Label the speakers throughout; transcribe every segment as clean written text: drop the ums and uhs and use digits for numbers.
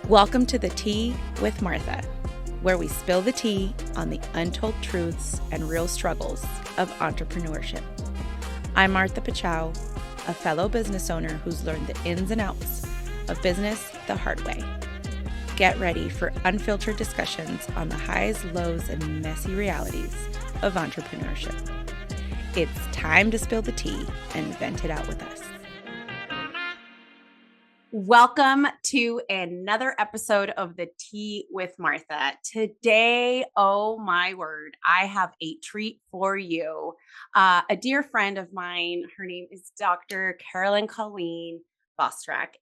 Speaker 1: Welcome to the Tea with Martha, where we spill the tea on the untold truths and real struggles of entrepreneurship. I'm Martha Pachow, a fellow business owner who's learned the ins and outs of business the hard way. Get ready for unfiltered discussions on the highs, lows, and messy realities of entrepreneurship. It's time to spill the tea and vent it out with us. Welcome to another episode of the Tea with Martha. Today, oh my word, I have a treat for you. A dear friend of mine, her name is Dr. Colleen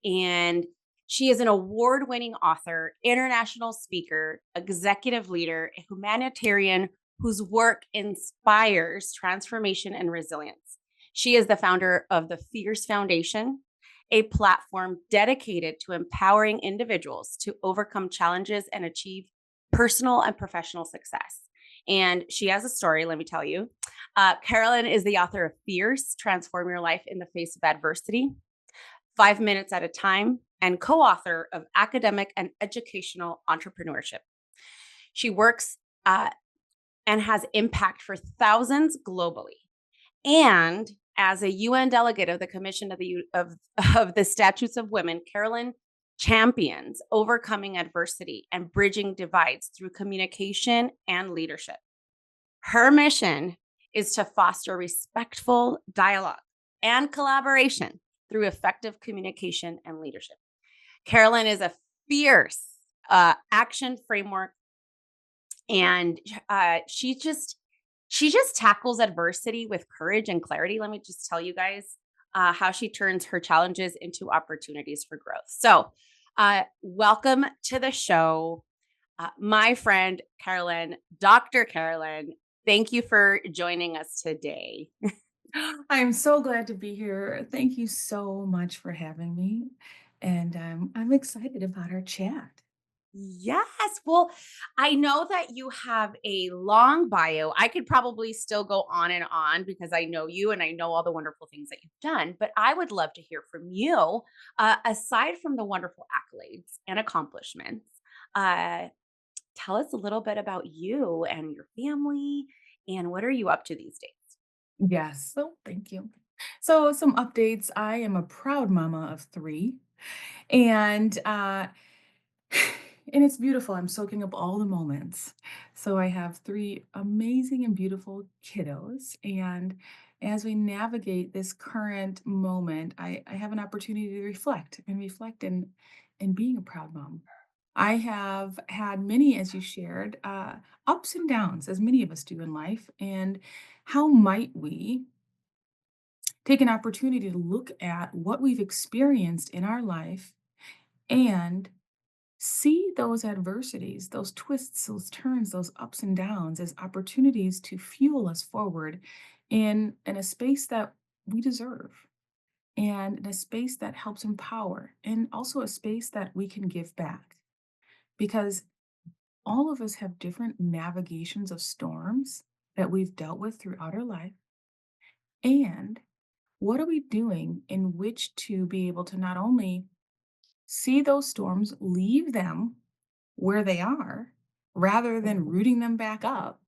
Speaker 1: and she is an award-winning author, international speaker, executive leader, a humanitarian whose work inspires transformation and resilience. She is the founder of the Fierce Foundation, a platform dedicated to empowering individuals to overcome challenges and achieve personal and professional success. And she has a story, let me tell you. Carolyn is the author of Fierce, Transform Your Life in the Face of Adversity, 5 Minutes at a Time, and co-author of Academic and Educational Entrepreneurship. She works and has impact for thousands globally. And as a UN delegate of the Commission of the Statutes of Women, Carolyn champions overcoming adversity and bridging divides through communication and leadership. Her mission is to foster respectful dialogue and collaboration through effective communication and leadership. Carolyn is a fierce action framework, and she just tackles adversity with courage and clarity. Let me just tell you guys how she turns her challenges into opportunities for growth. So welcome to the show, my friend, Carolyn, Dr. Carolyn. Thank you for joining us today.
Speaker 2: I'm so glad to be here. Thank you so much for having me. And I'm excited about our chat.
Speaker 1: Yes. Well, I know that you have a long bio. I could probably still go on and on because I know you and I know all the wonderful things that you've done, but I would love to hear from you. Aside from the wonderful accolades and accomplishments, uh, tell us a little bit about you and your family and what are you up to these days?
Speaker 2: Yes. So thank you. So some updates. I am a proud mama of three. And and it's beautiful. I'm soaking up all the moments. So I have three amazing and beautiful kiddos. And as we navigate this current moment, I have an opportunity to reflect and being a proud mom. I have had many, as you shared, ups and downs, as many of us do in life. And how might we take an opportunity to look at what we've experienced in our life and see those adversities, those twists, those turns, those ups and downs as opportunities to fuel us forward in a space that we deserve and in a space that helps empower and also a space that we can give back because all of us have different navigations of storms that we've dealt with throughout our life. And what are we doing in which to be able to not only see those storms, leave them where they are, rather than rooting them back up,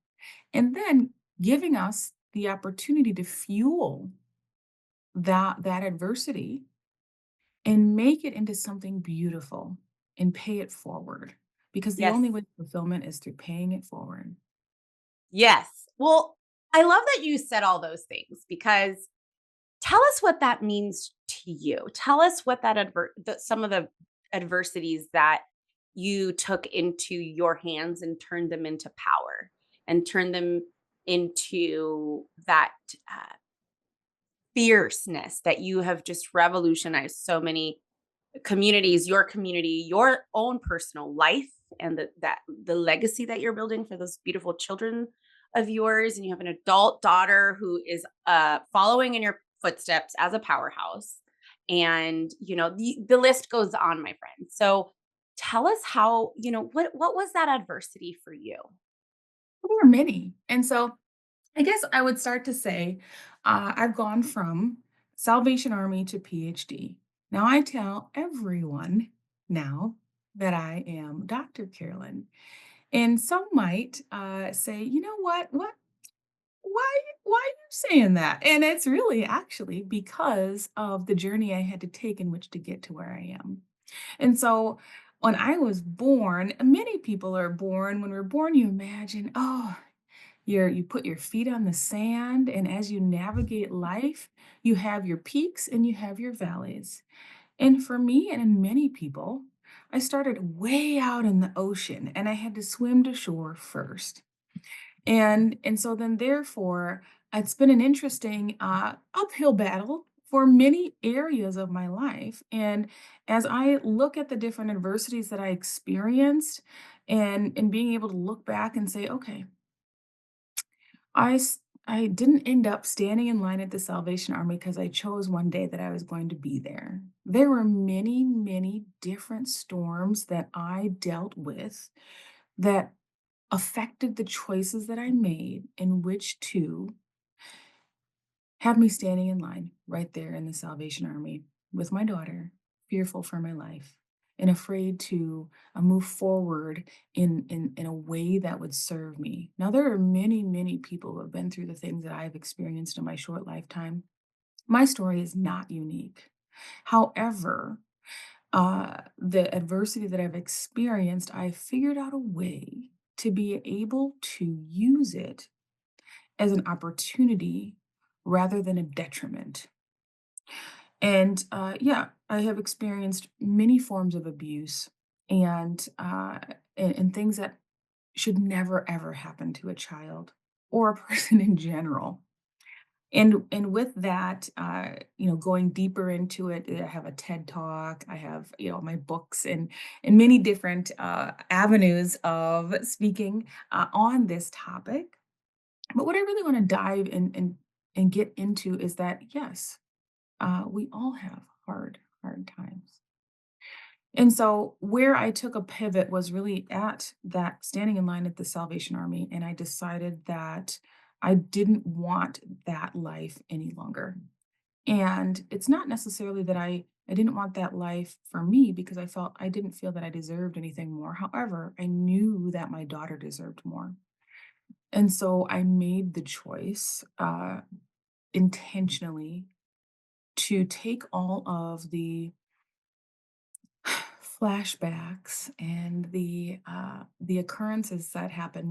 Speaker 2: and then giving us the opportunity to fuel that adversity and make it into something beautiful and pay it forward because the
Speaker 1: Yes.
Speaker 2: only way to fulfillment is through paying it forward.
Speaker 1: Yes. Well, I love that you said all those things because tell us what that means to you. Tell us what some of the adversities that you took into your hands and turned them into power and turned them into that uh, fierceness that you have just revolutionized so many community, your own personal life, and the legacy that you're building for those beautiful children of yours. And you have an adult daughter who is following in your footsteps as a powerhouse. And the list goes on, my friend. So tell us how, what was that adversity for you?
Speaker 2: There are many. And so I guess I would start to say I've gone from Salvation Army to PhD. Now I tell everyone now that I am Dr. Carolyn. And some might say, you know what? Why are you saying that? And it's really actually because of the journey I had to take in which to get to where I am. And so when I was born, many people are born. When we're born, you imagine, oh, you put your feet on the sand, and as you navigate life, you have your peaks and you have your valleys. And for me and many people, I started way out in the ocean and I had to swim to shore first. And so then therefore, it's been an interesting uphill battle for many areas of my life. And as I look at the different adversities that I experienced and being able to look back and say, okay, I didn't end up standing in line at the Salvation Army because I chose one day that I was going to be there. There were many, many different storms that I dealt with that affected the choices that I made in which to have me standing in line right there in the Salvation Army with my daughter, fearful for my life and afraid to move forward in a way that would serve me. Now, there are many, many people who have been through the things that I've experienced in my short lifetime. My story is not unique. However, the adversity that I've experienced, I figured out a way to be able to use it as an opportunity rather than a detriment. And yeah, I have experienced many forms of abuse and, and things that should never ever happen to a child or a person in general. And with that, going deeper into it, I have a TED Talk, I have, my books and many different avenues of speaking on this topic. But what I really want to dive in and get into is that yes, we all have hard times. And so where I took a pivot was really at that standing in line at the Salvation Army, and I decided that I didn't want that life any longer. And it's not necessarily that I didn't want that life for me because I didn't feel that I deserved anything more. However, I knew that my daughter deserved more. And so I made the choice intentionally to take all of the flashbacks and the occurrences that happen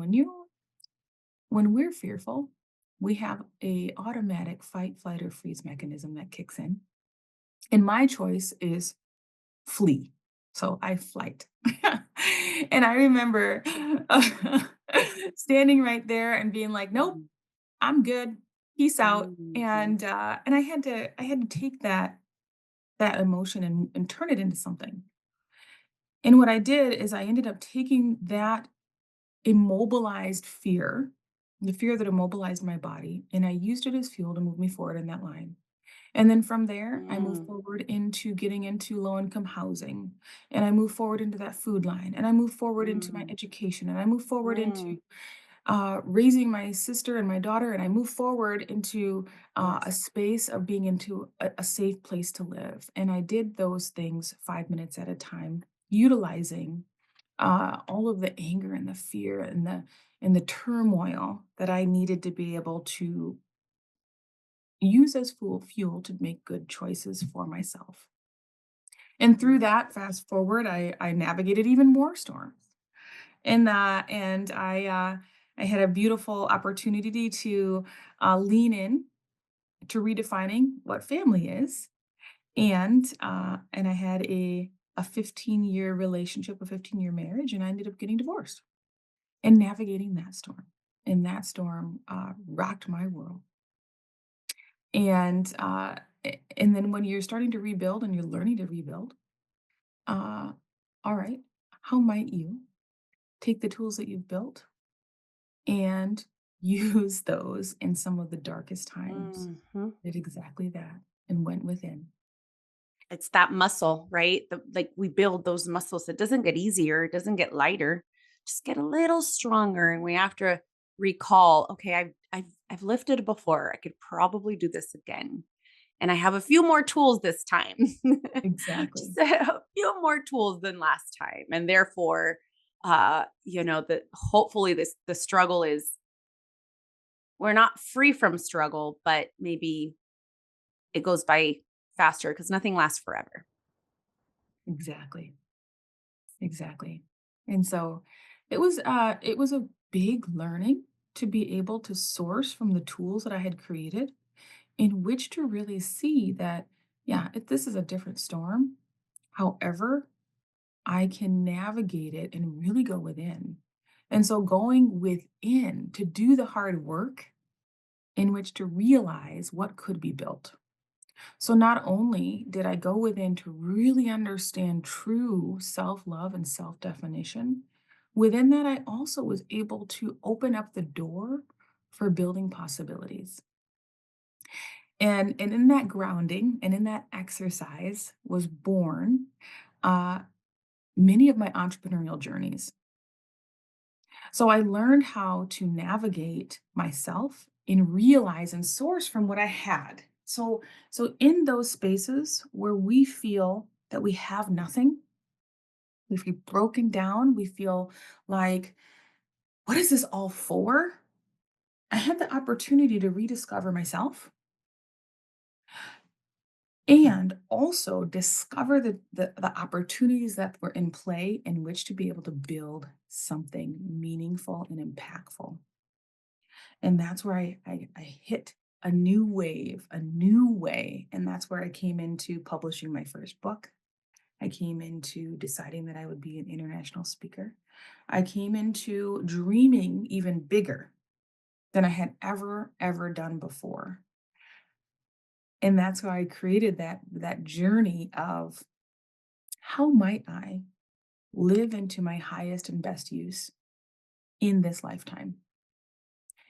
Speaker 2: when we're fearful. We have a automatic fight, flight, or freeze mechanism that kicks in, and my choice is flee. So I flight. And I remember standing right there and being like, nope,
Speaker 1: Mhm.
Speaker 2: I'm good. Peace out.
Speaker 1: Mhm.
Speaker 2: And I had to take that emotion and turn it into something. And what I did is I ended up taking that immobilized fear, the fear that immobilized my body, and I used it as fuel to move me forward in that line. And then from there, I moved
Speaker 1: Mm.
Speaker 2: forward into getting into low income housing, and I moved forward into that food line, and I moved forward into my
Speaker 1: Mm.
Speaker 2: education, and I moved forward into
Speaker 1: Mm.
Speaker 2: raising my sister and my daughter, and I moved forward into a
Speaker 1: Yes.
Speaker 2: space of being into a safe place to live. And I did those things 5 minutes at a time, utilizing all of the anger and the fear and the turmoil that I needed to be able to use as fuel to make good choices for myself. And through
Speaker 1: Mm.
Speaker 2: that, fast forward, I navigated even more storms. And I had a beautiful opportunity to lean in to redefining what family is. And I had a 15-year relationship, a 15-year marriage, and I ended up getting divorced and navigating that storm. And that storm rocked my world. And then when you're starting to rebuild and you're learning to rebuild, uh, all right, how might you take the tools that you've built and use those in some of the darkest times?
Speaker 1: Mhm.
Speaker 2: Did exactly that and went within.
Speaker 1: It's that muscle, right? Like we build those muscles. It doesn't get easier. It doesn't get lighter. Just get a little stronger. And we have to recall, okay, I've lifted before. I could probably do this again. and I have a few more tools this time.
Speaker 2: Exactly.
Speaker 1: Just a few more tools than last time. And therefore, the hopefully the struggle is we're not free from struggle, but maybe it goes by faster because nothing lasts forever.
Speaker 2: Exactly. Exactly. And so it was a big learning to be able to source from the tools that I had created in which to really see that, yeah, this is a different storm. However, I can navigate it and really go within. And so going within to do the hard work in which to realize what could be built. So not only did I go within to really understand true self-love and self-definition, within that I also was able to open up the door for building possibilities. And in that grounding and in that exercise was born uh, many of my entrepreneurial journeys. So I learned how to navigate myself and realize and source from what I had. So in those spaces where we feel that we have nothing, we feel broken down, we feel like, what is this all for? I had the opportunity to rediscover myself and also discover the opportunities that were in play in which to be able to build something meaningful and impactful. And that's where I hit a new wave, a new way. And that's where I came into publishing my first book. I came into deciding that I would be an international speaker. I came into dreaming even bigger than I had ever done before. And that's why I created that journey of how might I live into my highest and best use in this lifetime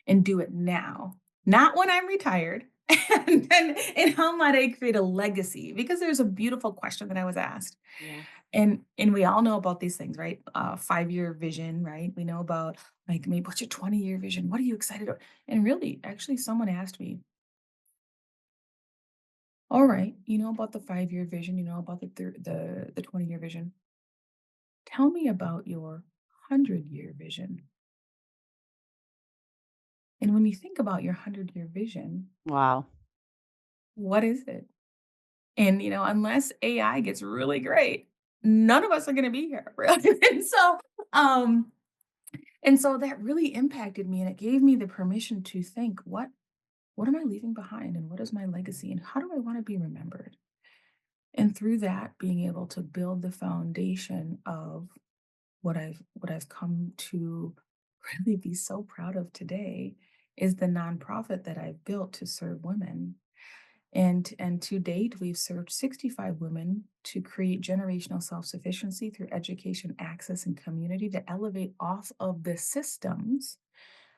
Speaker 2: and do it now, not when I'm retired. And how might I create a legacy? Because there's a beautiful question that I was asked.
Speaker 1: Yeah.
Speaker 2: And we all know about these things, right? 5-year vision, right? We know about like maybe what's your 20-year vision? What are you excited about? And really, actually, someone asked me, all right, you know about the 5-year vision, you know about the 20-year vision. Tell me about your 100-year vision. And when you think about your 100-year vision,
Speaker 1: Wow.
Speaker 2: what is it? And, unless AI gets really great, none of us are gonna be here, right? Um, and so that really impacted me, and it gave me the permission to think, "What am I leaving behind, and what is my legacy, and how do I wanna be remembered?" And through that, being able to build the foundation of what I've come to really be so proud of today is the nonprofit that I've built to serve women. And to date, we've served 65 women to create generational self-sufficiency through education, access, and community to elevate off of the systems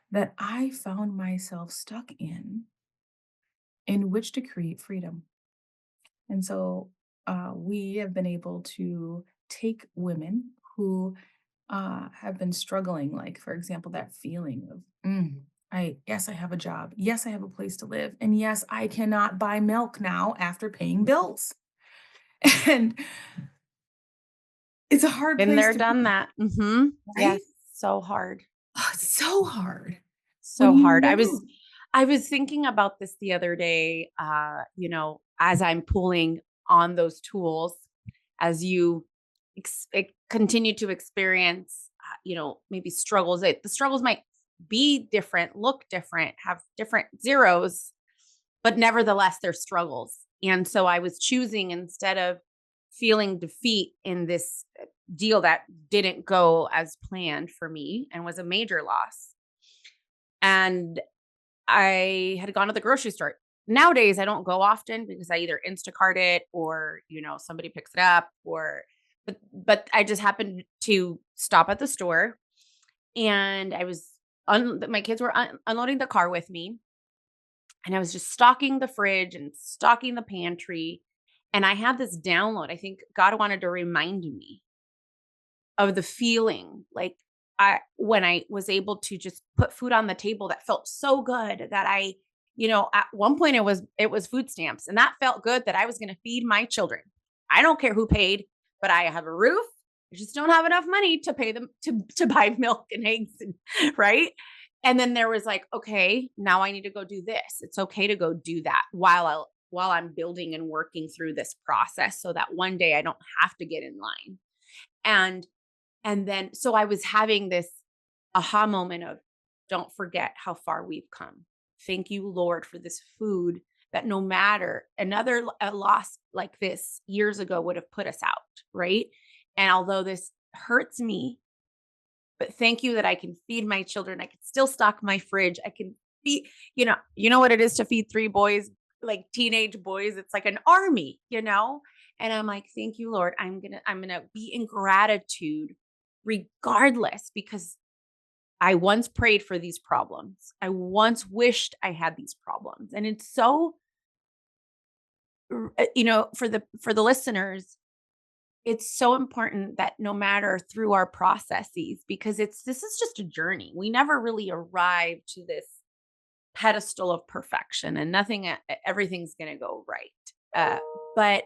Speaker 2: that I found myself stuck in which to create freedom. And so we have been able to take women who have been struggling, like, for example, that feeling of, yes, I have a job. Yes, I have a place to live. And yes, I cannot buy milk now after paying bills. And it's a hard
Speaker 1: Been
Speaker 2: place
Speaker 1: there,
Speaker 2: to
Speaker 1: done
Speaker 2: be,
Speaker 1: that. Mhm.
Speaker 2: right?
Speaker 1: Yes, so hard.
Speaker 2: Oh, it's so hard when
Speaker 1: So
Speaker 2: you
Speaker 1: hard. I
Speaker 2: know.
Speaker 1: was I was thinking about this the other day, as I'm pulling on those tools, as you continue to experience, maybe struggles. The struggles might be different, look different, have different zeros, but nevertheless, they're struggles. And so I was choosing instead of feeling defeat in this deal that didn't go as planned for me and was a major loss. And I had gone to the grocery store. Nowadays, I don't go often because I either Instacart it or, somebody picks it up but I just happened to stop at the store and I was my kids were unloading the car with me and I was just stocking the fridge and stocking the pantry and I had this download. I think God wanted to remind me of the feeling like I when I was able to just put food on the table that felt so good that I At one point it was food stamps, and that felt good that I was going to feed my children. I don't care who paid, but I have a roof. I just don't have enough money to pay them to buy milk and eggs and right? And then there was like, okay, now I need to go do this. It's okay to go do that while I'm building and working through this process so that one day I don't have to get in line. And and then so I was having this aha moment of don't forget how far we've come. Thank you, Lord, for this food that no matter a loss like this years ago would have put us out, right? And although this hurts me, but thank you that I can feed my children. I can still stock my fridge. I can feed, you know what it is to feed three boys, like teenage boys. It's like an army. And I'm like, thank you, Lord. I'm gonna be in gratitude regardless because I once prayed for these problems. I once wished I had these problems. And it's so for the listeners, it's so important that no matter through our processes because this is just a journey. We never really arrive to this pedestal of perfection and everything's going to go right. But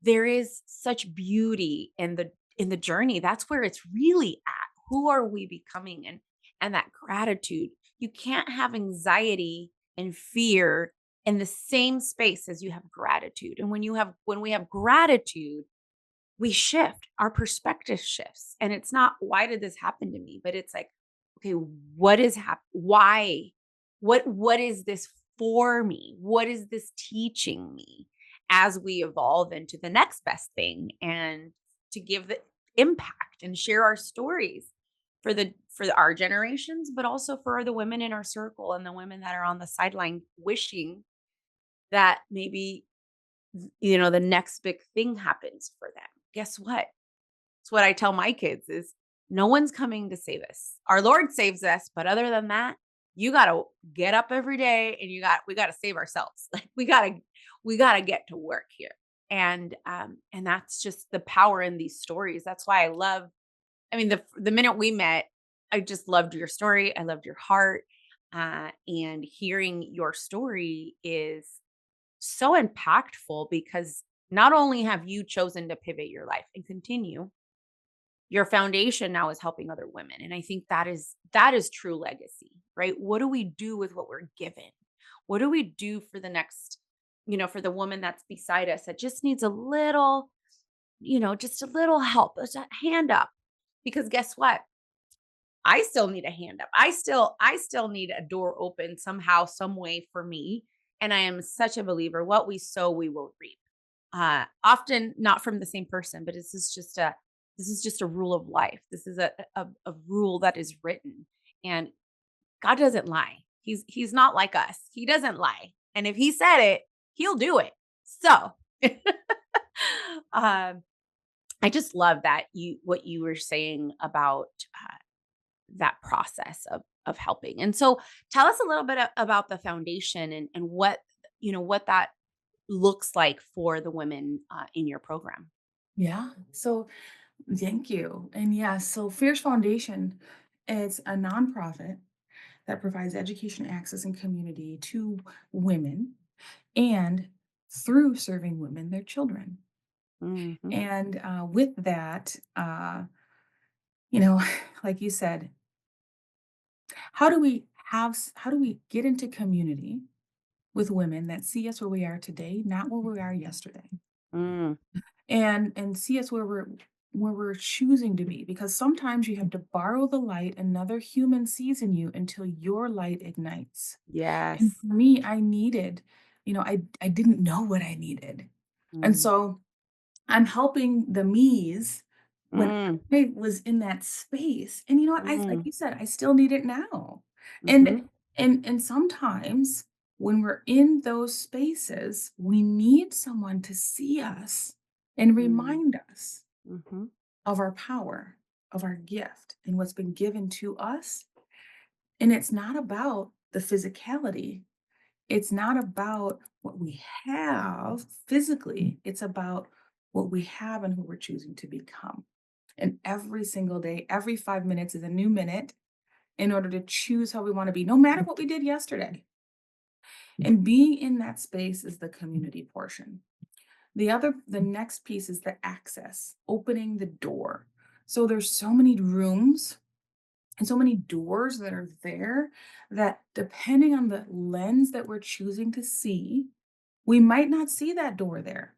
Speaker 1: there is such beauty in the journey. That's where it's really at. Who are we becoming? And that gratitude. You can't have anxiety and fear in the same space as you have gratitude. And when we have gratitude, we shift, our perspective shifts. And it's not why did this happen to me, but it's like, okay, what is why? What is this for me? What is this teaching me as we evolve into the next best thing and to give the impact and share our stories for our generations, but also for the women in our circle and the women that are on the sideline wishing that maybe the next big thing happens for them. Guess what? It's what I tell my kids is no one's coming to save us. Our Lord saves us, but other than that, you got to get up every day and we got to save ourselves. Like we got to get to work here. And that's just the power in these stories. That's why I mean the minute we met, I just loved your story. I loved your heart. And hearing your story is so impactful because not only have you chosen to pivot your life and continue, your foundation now is helping other women. And I think that is true legacy, right? What do we do with what we're given? What do we do for the next, for the woman that's beside us that just needs a little, just a little help, just a hand up. Because guess what? I still need a hand up. I still need a door open somehow, some way for me. And I am such a believer. What we sow, we will reap. Often not from the same person, but this is just a rule of life. This is a rule that is written. And God doesn't lie. He's not like us. He doesn't lie. And if he said it, he'll do it. So um I just love that what you were saying about that process of helping. And so tell us a little bit about the foundation and what that looks like for the women in your program.
Speaker 2: Yeah. So thank you. And yes, so Fierce Foundation is a nonprofit that provides education, access, and community to women and through serving women, their children.
Speaker 1: Mhm.
Speaker 2: And with that, you know, like you said, how do we get into community with women that see us where we are today, not where we are yesterday?
Speaker 1: Mm.
Speaker 2: And see us where we're choosing to be, because sometimes you have to borrow the light another human sees in you until your light ignites. And
Speaker 1: Yes.
Speaker 2: for me, I needed, I didn't know what I needed. And
Speaker 1: Mm.
Speaker 2: so I'm helping the me's when
Speaker 1: Mm.
Speaker 2: I was in that space. And you know what? I like
Speaker 1: Mm.
Speaker 2: you said, I still need it now. And
Speaker 1: Mhm.
Speaker 2: and sometimes when we're in those spaces, we need someone to see us and
Speaker 1: Mm.
Speaker 2: remind us
Speaker 1: Mhm.
Speaker 2: of our power, of our gift, and what's been given to us. And it's not about the physicality. It's not about what we have physically. It's about what we have and who we're choosing to become. And every single day, every 5 minutes is a new minute in order to choose how we want to be, no matter what we did yesterday. And being in that space is the community portion. The next piece is the access, opening the door. So there's so many rooms and so many doors that are there that depending on the lens that we're choosing to see, we might not see that door there.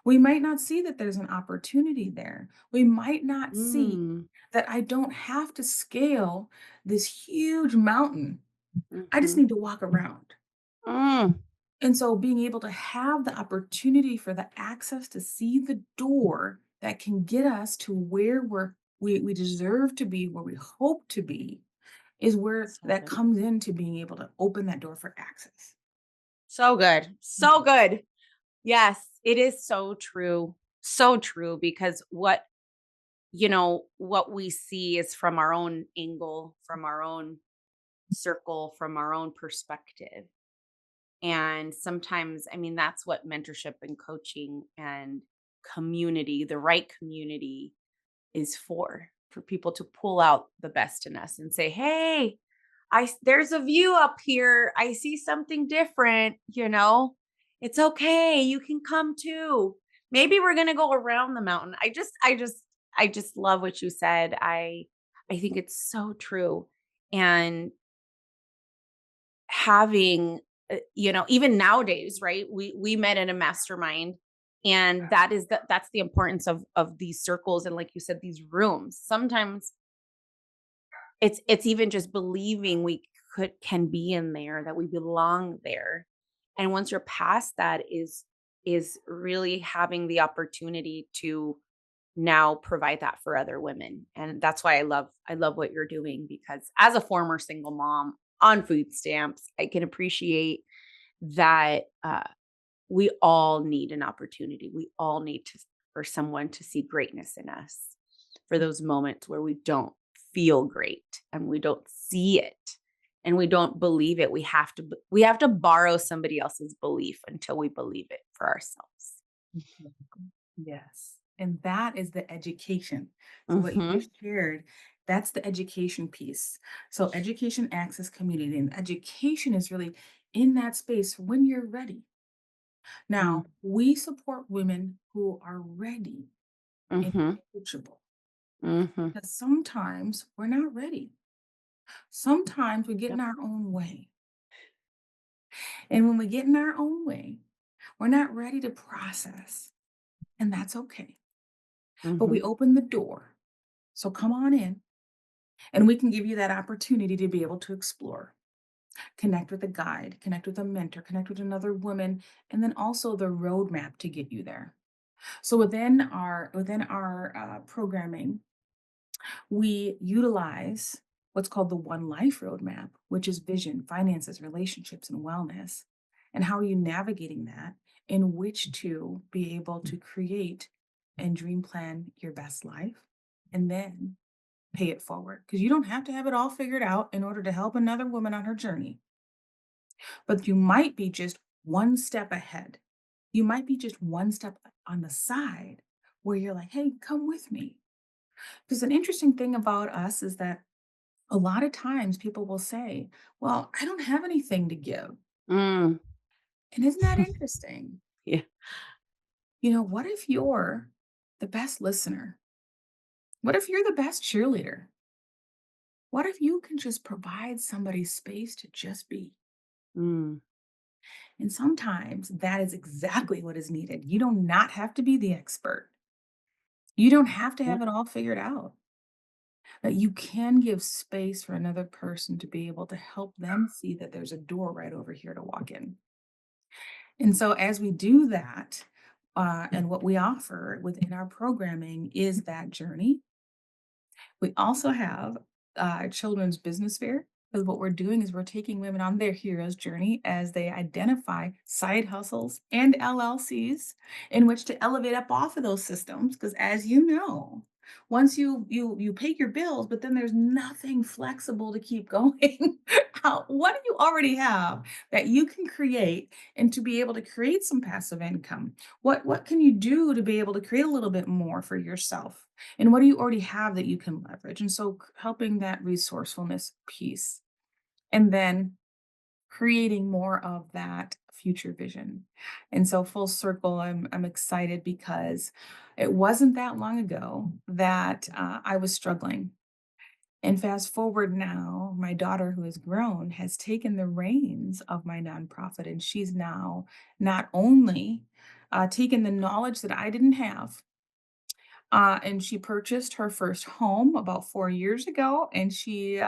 Speaker 2: We might not see that there's an opportunity there. We might not see
Speaker 1: Mm,
Speaker 2: that I don't have to scale this huge mountain. I just
Speaker 1: mhm,
Speaker 2: need to walk around.
Speaker 1: mm.
Speaker 2: And so being able to have the opportunity for the access to see the door that can get us to where we deserve to be, where we hope to be, is where
Speaker 1: So
Speaker 2: that
Speaker 1: good.
Speaker 2: comes into being able to open that door for access.
Speaker 1: So good. So
Speaker 2: Mhm.
Speaker 1: good. Yes, it is so true. So true because what we see is from our own angle, from our own circle, from our own perspective. And sometimes, I mean, that's what mentorship and coaching and community, the right community is for people to pull out the best in us and say, "Hey, there's a view up here. I see something different. It's okay. You can come too. Maybe we're going to go around the mountain." I just love what you said. I think it's so true. And having even nowadays, right? We met in a mastermind, and that's the importance of these circles, and like you said, these rooms. Sometimes it's even just believing we can be in there, that we belong there. And once you're past that, is really having the opportunity to now provide that for other women. And that's why I love what you're doing, because as a former single mom on food stamps, I can appreciate that we all need an opportunity. We all need to for someone to see greatness in us, for those moments where we don't feel great and we don't see it and we don't believe it. We have to borrow somebody else's belief until we believe it for ourselves.
Speaker 2: Exactly. Yes. And that is the education. So what you
Speaker 1: Mhm.
Speaker 2: just shared, that's the education piece. So education, access, community, and education is really in that space when you're ready.
Speaker 1: Mm.
Speaker 2: Now, we support women who are ready and
Speaker 1: Mhm.
Speaker 2: coachable
Speaker 1: Mhm.
Speaker 2: because sometimes we're not ready. Sometimes we get in
Speaker 1: Yep.
Speaker 2: our own way. And when we get in our own way, we're not ready to process. And that's okay. But we
Speaker 1: Mhm.
Speaker 2: open the door. So come on in, and we can give you that opportunity to be able to explore, connect with a guide, connect with a mentor, connect with another woman, and then also the roadmap to get you there. So within our programming, we utilize what's called the One Life Roadmap, which is vision, finances, relationships, and wellness. And how are you navigating that in which to be able to create and dream plan your best life and then pay it forward? Because you don't have to have it all figured out in order to help another woman on her journey, but you might be just one step ahead. You might be just one step on the side where you're like, hey, come with me. Because an interesting thing about us is that a lot of times people will say, well, I don't have anything to give.
Speaker 1: Mm.
Speaker 2: And isn't that interesting?
Speaker 1: Yeah.
Speaker 2: What if you're the best listener? What if you're the best cheerleader? What if you can just provide somebody space to just be?
Speaker 1: Mm.
Speaker 2: And sometimes that is exactly what is needed. You do not have to be the expert. You don't have to
Speaker 1: Yeah.
Speaker 2: have it all figured out. That you can give space for another person to be able to help them see that there's a door right over here to walk in. And so, as we do that, and what we offer within our programming is that journey. We also have children's business fair, because what we're doing is we're taking women on their hero's journey as they identify side hustles and LLCs in which to elevate up off of those systems. Because as you know, once you pay your bills, but then there's nothing flexible to keep going. What do you already have that you can create and to be able to create some passive income? What can you do to be able to create a little bit more for yourself? And what do you already have that you can leverage? And so helping that resourcefulness piece. And then creating more of that future vision. And so full circle, I'm excited because it wasn't that long ago that I was struggling. And fast forward now, my daughter, who has grown, has taken the reins of my nonprofit, and she's now not only taken the knowledge that I didn't have, and she purchased her first home about 4 years ago, and she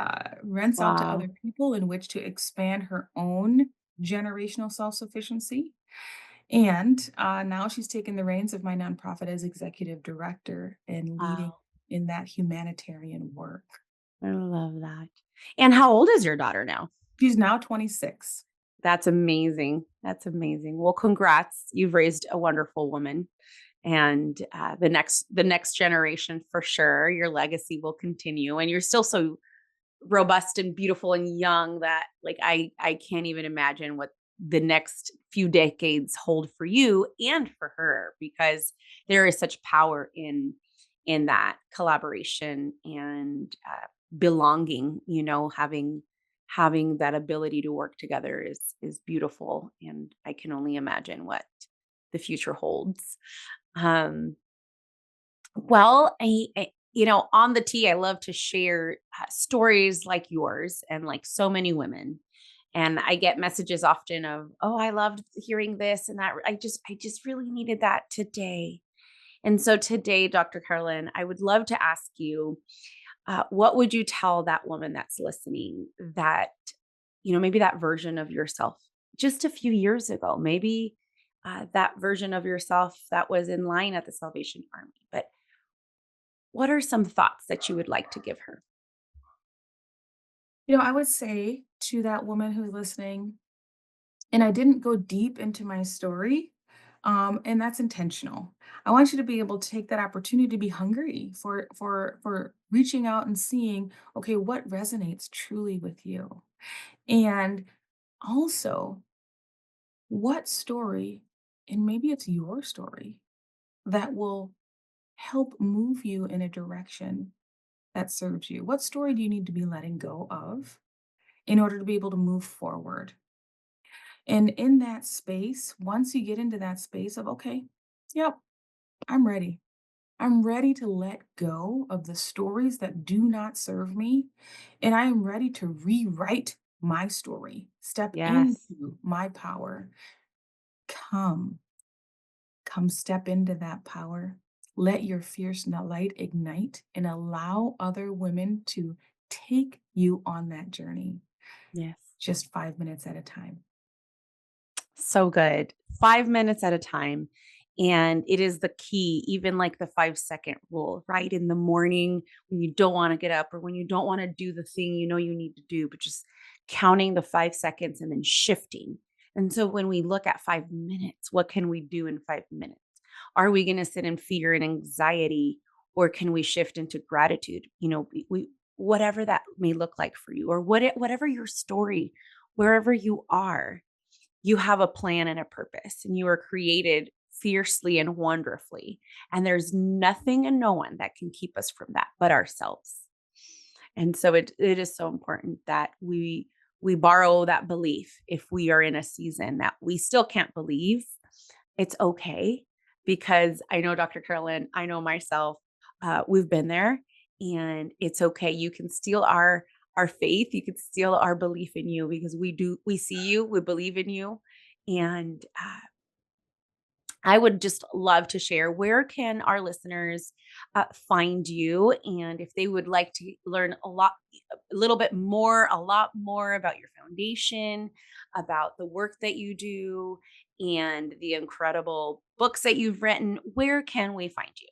Speaker 2: rents out to other
Speaker 1: Wow.
Speaker 2: people in which to expand her own generational self sufficiency. And now she's taken the reins of my nonprofit as executive director and leading
Speaker 1: Wow.
Speaker 2: in that humanitarian work.
Speaker 1: I love that. And how old is your daughter now?
Speaker 2: She's now 26.
Speaker 1: That's amazing. That's amazing. Well, congrats. You've raised a wonderful woman. And the next generation for sure, your legacy will continue. And you're still so robust and beautiful and young that like I can't even imagine what the next few decades hold for you and for her because there is such power in that collaboration and belonging, having that ability to work together is beautiful and I can only imagine what the future holds. um well, on the T, I love to share stories like yours and like so many women. And I get messages often of, "Oh, I loved hearing this and that. I just really needed that today." And so today, Dr. Carlin, I would love to ask you, what would you tell that woman that's listening that, maybe that version of yourself just a few years ago, maybe that version of yourself that was in line at the Salvation Army, but what are some thoughts that you would like to give her?
Speaker 2: I would say to that woman who's listening, and I didn't go deep into my story, and that's intentional. I want you to be able to take that opportunity to be hungry for reaching out and seeing, okay, what resonates truly with you, and also what story, and maybe it's your story that will help move you in a direction that serves you. What story do you need to be letting go of in order to be able to move forward? And in that space, once you get into that space of, okay, yep, I'm ready. I'm ready to let go of the stories that do not serve me. And I am ready to rewrite my story, step
Speaker 1: Yes.
Speaker 2: into my power. Come, come step into that power. Let your fierce light ignite and allow other women to take you on that journey,
Speaker 1: Yes.
Speaker 2: just 5 minutes at a time.
Speaker 1: So good. 5 minutes at a time. And it is the key, even like the 5-second rule, right? In the morning when you don't want to get up or when you don't want to do the thing you know you need to do, but just counting the 5 seconds and then shifting. And so when we look at 5 minutes, what can we do in 5 minutes? Are we going to sit in fear and anxiety or can we shift into gratitude? We whatever that may look like for you or whatever your story, wherever you are, you have a plan and a purpose, and you are created fiercely and wonderfully. And there's nothing and no one that can keep us from that but ourselves. And so it is so important that we borrow that belief if we are in a season that we still can't believe. It's okay because I know Dr. Carolyn, I know myself, we've been there and it's okay. You can steal our faith, you could steal our belief in you because we see you, we believe in you. And I would just love to share where can our listeners find you and if they would like to learn a little bit more, a lot more about your foundation, about the work that you do and the incredible books that you've written, where can we find you?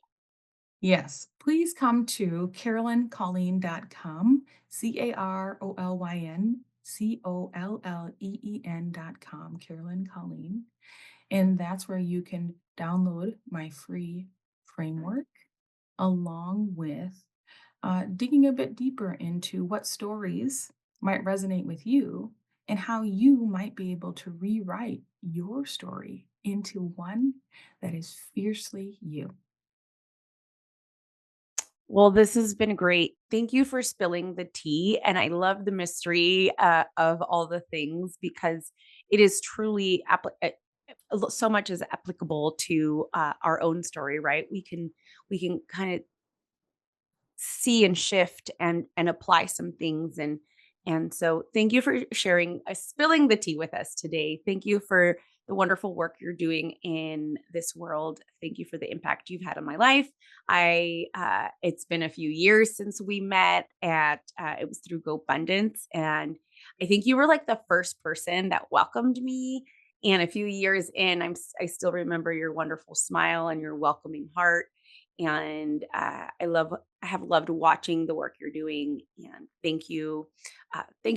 Speaker 2: Yes, please come to carolyncolleen.com, CarolynColleen.com, Carolyn Colleen. And that's where you can download my free framework along with digging a bit deeper into what stories might resonate with you and how you might be able to rewrite your story into one that is fiercely you.
Speaker 1: Well, this has been great. Thank you for spilling the tea. And I love the mystery of all the things because it is truly so much is applicable to our own story, right? We can kind of see and shift and apply some things and so thank you for sharing spilling the tea with us today. Thank you for the wonderful work you're doing in this world. Thank you for the impact you've had on my life. I It's been a few years since we met at it was through GoBundance, and I think you were like the first person that welcomed me, and a few years in I still remember your wonderful smile and your welcoming heart, and I have loved watching the work you're doing. And thank you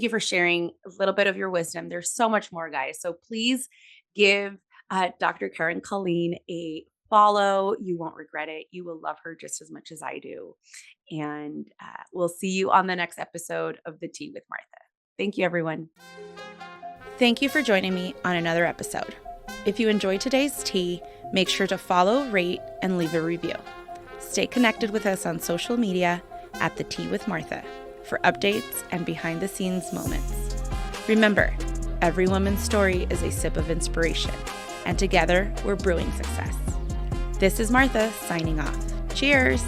Speaker 1: for sharing a little bit of your wisdom. There's so much more, guys. So please give Dr. Karen Colleen a follow. You won't regret it. You will love her just as much as I do. And we'll see you on the next episode of The Tea with Martha. Thank you, everyone. Thank you for joining me on another episode. If you enjoyed today's tea, make sure to follow, rate, and leave a review. Stay connected with us on social media at The Tea with Martha for updates and behind the scenes moments. Remember, every woman's story is a sip of inspiration, and together we're brewing success. This is Martha signing off. Cheers!